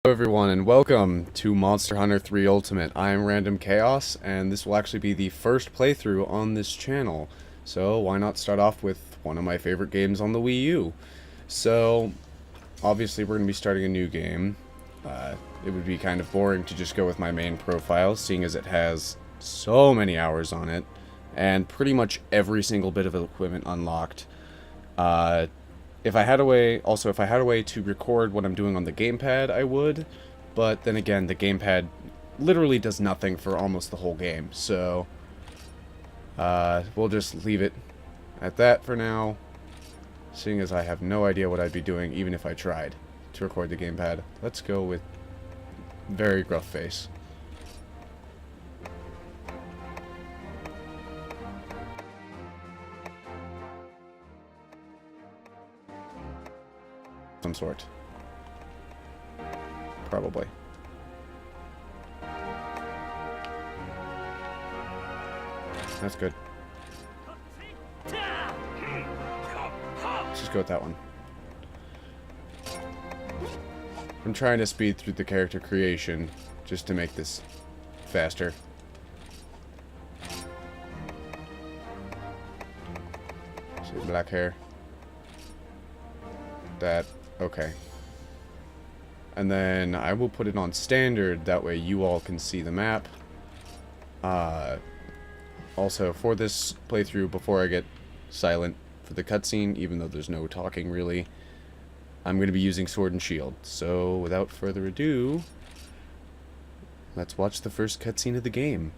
Hello everyone and welcome to Monster Hunter 3 Ultimate. I am Random Chaos and this will actually be the first playthrough on this channel. So why not start off with one of my favorite games on the Wii U. So obviously we're going to be starting a new game. It would be kind of boring to just go with my main profile, seeing as it has so many hours on it and pretty much every single bit of equipment unlocked. If I had a way to record what I'm doing on the gamepad, I would, but then again, the gamepad literally does nothing for almost the whole game, so we'll just leave it at that for now, seeing as I have no idea what I'd be doing even if I tried to record the gamepad. Let's go with very gruff face. Some sort. Probably. That's good. Let's just go with that one. I'm trying to speed through the character creation just to make this faster. See, black hair. That. Okay. And then I will put it on standard, that way you all can see the map. Also, for this playthrough, before I get silent for the cutscene, even though there's no talking really, I'm going to be using Sword and Shield. So, without further ado, let's watch the first cutscene of the game.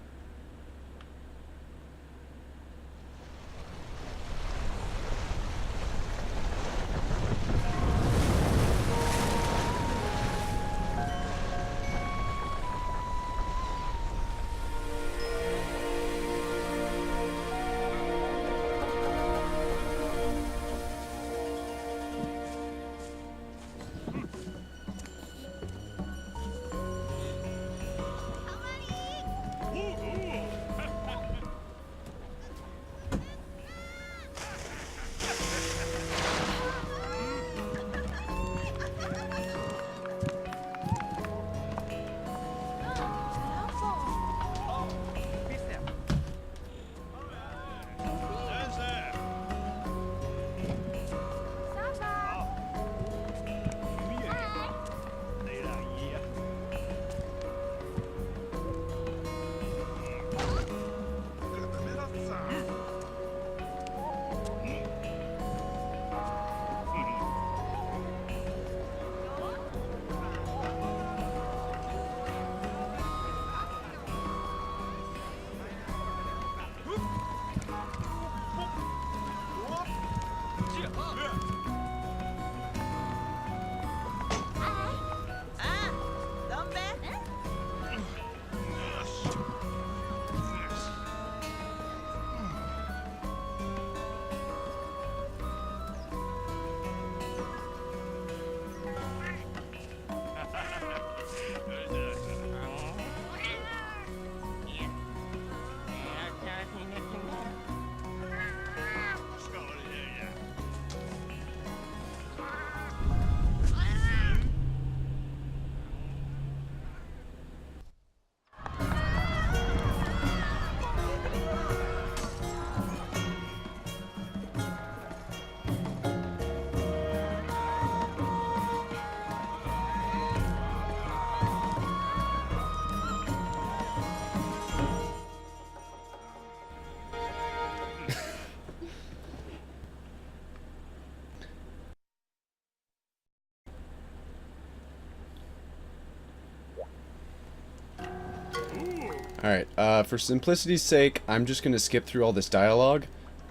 Alright, for simplicity's sake, I'm just going to skip through all this dialogue,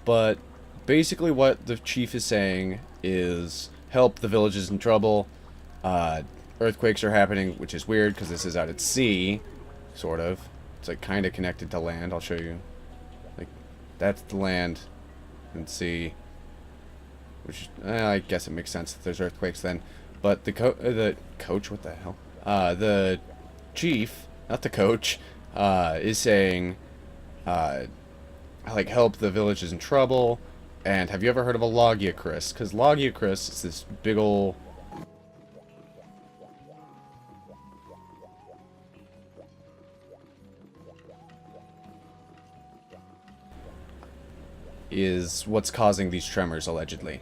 but basically what the chief is saying is help, the village is in trouble, earthquakes are happening, which is weird because this is out at sea, sort of. It's like kind of connected to land. I'll show you. Like, that's the land and sea, which I guess it makes sense if there's earthquakes then. But the coach, what the hell? The chief, not the coach, is saying, like, help, the village is in trouble. And have you ever heard of a Logiacris? Because Logiacris is this big ol' is what's causing these tremors, allegedly.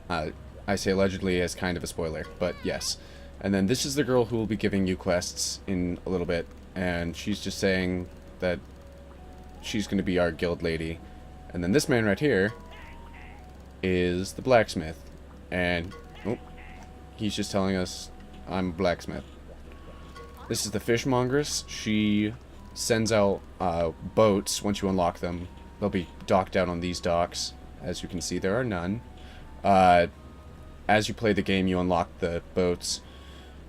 I say allegedly as kind of a spoiler, but yes. And then this is the girl who will be giving you quests in a little bit, and she's just saying that she's going to be our guild lady. And then this man right here is the blacksmith, and he's just telling us, I'm a blacksmith. This is the fishmongress. She sends out boats. Once you unlock them, they'll be docked out on these docks. As you can see, there are none. As you play the game, you unlock the boats,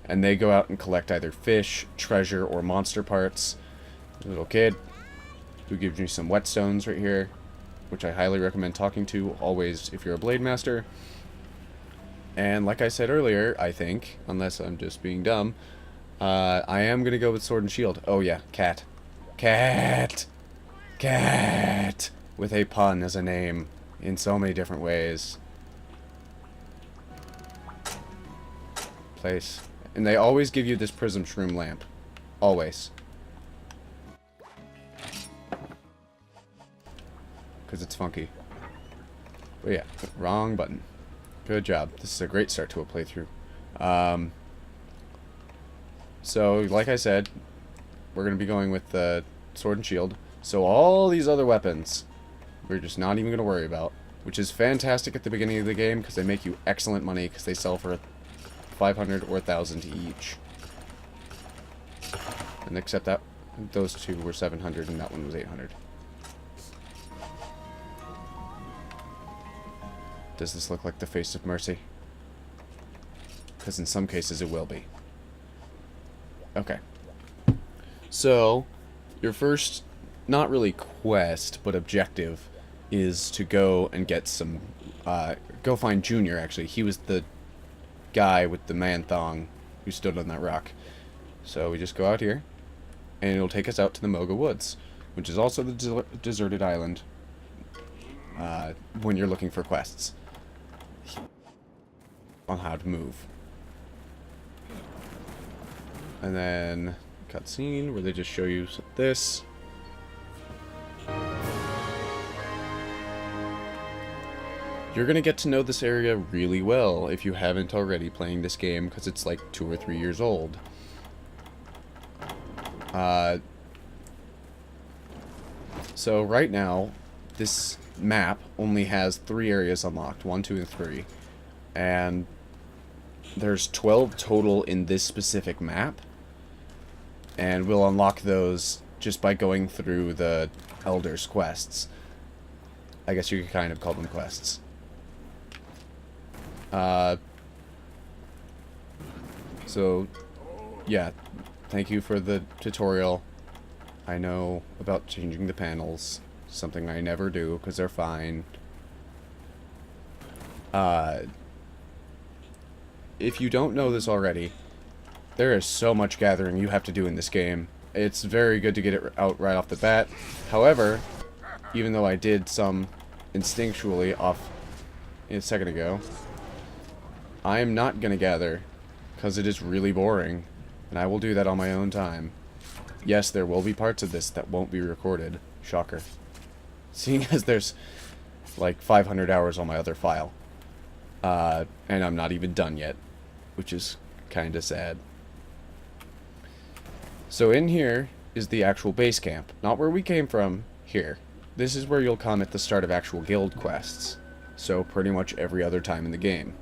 and they go out and collect either fish, treasure, or monster parts. A little kid who gives you some whetstones right here, which I highly recommend talking to always if you're a blade master. And like I said earlier, I think, unless I'm just being dumb, I am going to go with sword and shield. Oh yeah, cat. Cat! Cat! With a pun as a name in so many different ways. Place. And they always give you this prism shroom lamp. Always. Because it's funky. But yeah, wrong button. Good job. This is a great start to a playthrough. So, like I said, we're going to be going with the sword and shield. So all these other weapons, we're just not even going to worry about. Which is fantastic at the beginning of the game, because they make you excellent money, because they sell for 500 or 1,000 each. And except that, those two were 700 and that one was 800. Does this look like the face of mercy? Because in some cases it will be. Okay. So, your first, not really quest, but objective, is to go and get some, go find Junior, actually. He was the guy with the man thong who stood on that rock. So we just go out here, and it'll take us out to the Moga Woods, which is also the deserted island, when you're looking for quests on how to move. And then cutscene where they just show you this. You're gonna get to know this area really well if you haven't already playing this game, because it's like 2 or 3 years old. So right now, this map only has 3 areas unlocked, 1, 2, and 3. And there's 12 total in this specific map. And we'll unlock those just by going through the Elders quests. I guess you could kind of call them quests. So, yeah, thank you for the tutorial. I know about changing the panels, something I never do because they're fine. If you don't know this already, there is so much gathering you have to do in this game. It's very good to get it out right off the bat. However, even though I did some instinctually off a second ago, I am not going to gather, because it is really boring, and I will do that on my own time. Yes, there will be parts of this that won't be recorded. Shocker. Seeing as there's like 500 hours on my other file. And I'm not even done yet, which is kind of sad. So in here is the actual base camp. Not where we came from, here. This is where you'll come at the start of actual guild quests. So pretty much every other time in the game.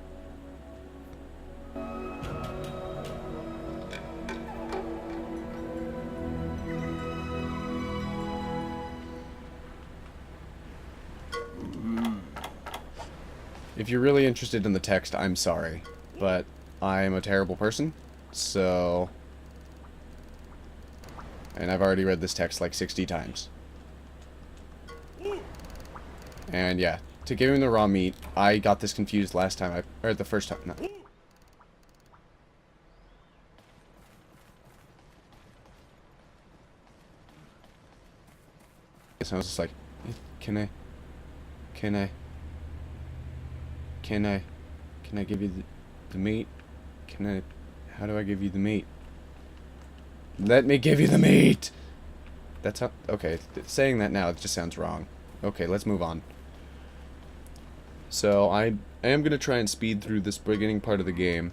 If you're really interested in the text, I'm sorry. But I'm a terrible person, so... And I've already read this text like 60 times. And yeah, to give him the raw meat, I got this confused last time, or the first time, no. So I was just like, can I give you the meat? How do I give you the meat? Let me give you the meat! That's how, okay, saying that now, it just sounds wrong. Okay, let's move on. So, I am going to try and speed through this beginning part of the game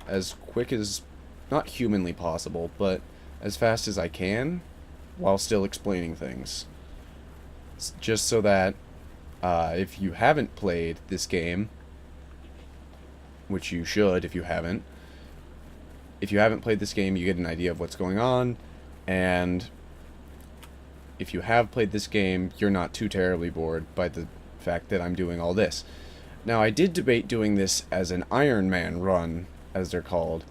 as quick as, not humanly possible, but as fast as I can, while still explaining things. Just so that, if you haven't played this game, which you should if you haven't played this game, you get an idea of what's going on, and if you have played this game, you're not too terribly bored by the fact that I'm doing all this. Now, I did debate doing this as an Iron Man run, as they're called,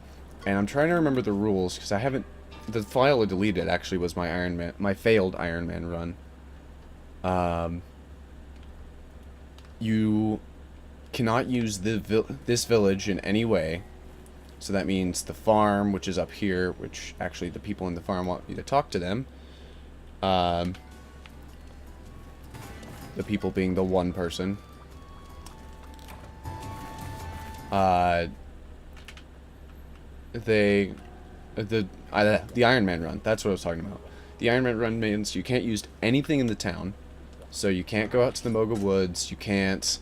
and I'm trying to remember the rules, because I haven't... The file I deleted actually was my failed Iron Man run. You cannot use this village in any way. So that means the farm, which is up here, which actually the people in the farm want me to talk to them. The people being the one person. The Iron Man run, that's what I was talking about. The Iron Man run means you can't use anything in the town. So you can't go out to the Moga Woods, you can't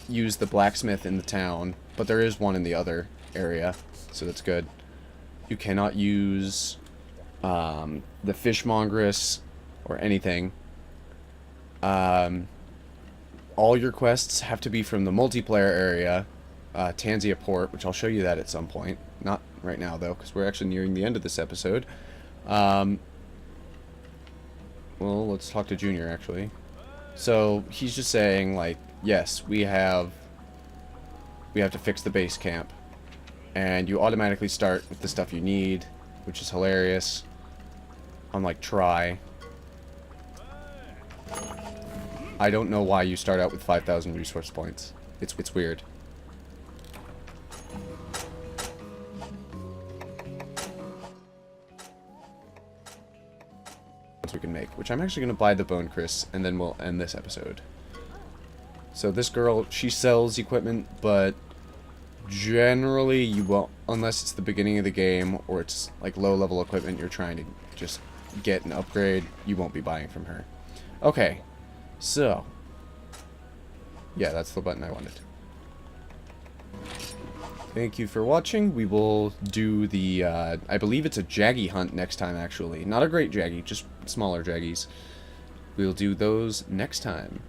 use the blacksmith in the town, but there is one in the other area, so that's good. You cannot use the fishmongeress or anything. All your quests have to be from the multiplayer area, Tanzia Port, which I'll show you that at some point. Not right now, though, because we're actually nearing the end of this episode. Well, let's talk to Junior, actually. So, he's just saying, like, yes, we have to fix the base camp. And you automatically start with the stuff you need, which is hilarious. Unlike Try. I don't know why you start out with 5,000 resource points. It's weird. We can make, which I'm actually going to buy the Bone Chris, and then we'll end this episode. So this girl, she sells equipment, but generally you won't, unless it's the beginning of the game, or it's like low-level equipment you're trying to just get an upgrade, you won't be buying from her. Okay, so, yeah, that's the button I wanted. Thank you for watching. We will do the, I believe it's a Jaggy hunt next time, actually. Not a great Jaggy, just smaller Jaggies. We'll do those next time.